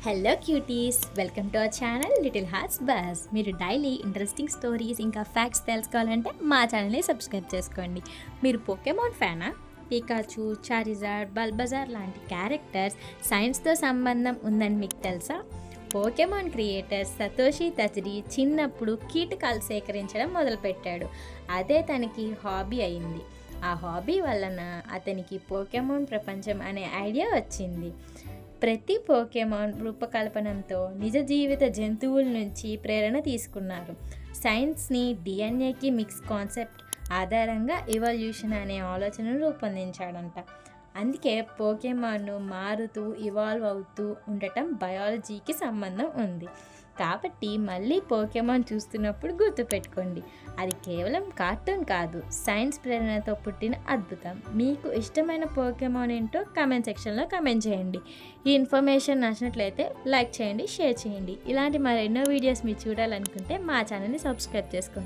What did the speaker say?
Hello cuties, welcome to our channel little hearts bus. మీరు daily interesting stories ఇంకా facts తెలుసుకోవాలంటే మా ఛానల్ని సబ్స్క్రైబ్ చేసుకోండి. మీరు పోకెమాన్ ఫ్యానా? పికాచు, చారిజార్డ్, బల్బజార్ లాంటి క్యారెక్టర్స్ సైన్స్తో సంబంధం ఉందని మీకు తెలుసా? పోకెమాన్ క్రియేటర్ సతోషి తజిరి చిన్నప్పుడు కీటకాలు సేకరించడం మొదలుపెట్టాడు. అదే తనకి హాబీ అయింది. ఆ హాబీ వలన అతనికి పోకెమాన్ ప్రపంచం అనే ఐడియా వచ్చింది. ప్రతి పోకెమాన్ రూపకల్పనతో నిజ జీవిత జంతువుల నుంచి ప్రేరణ తీసుకున్నారు. సైన్స్ని డిఎన్ఏకి మిక్స్ కాన్సెప్ట్ ఆధారంగా ఎవల్యూషన్ అనే ఆలోచనను రూపొందించాడంట. అందుకే పోకెమాన్ను మారుతూ ఇవాల్వ్ అవుతూ ఉండటం బయాలజీకి సంబంధం ఉంది. కాబట్టి మళ్ళీ పోకెమాన్ చూస్తున్నప్పుడు గుర్తుపెట్టుకోండి, అది కేవలం కార్టూన్ కాదు, సైన్స్ ప్రేరణతో పుట్టిన అద్భుతం. మీకు ఇష్టమైన పోకెమాన్ ఏంటో కామెంట్ సెక్షన్లో కామెంట్ చేయండి. ఈ ఇన్ఫర్మేషన్ నచ్చినట్లయితే లైక్ చేయండి, షేర్ చేయండి. ఇలాంటి మరెన్నో వీడియోస్ మీరు చూడాలనుకుంటే మా ఛానల్ని సబ్స్క్రైబ్ చేసుకోండి.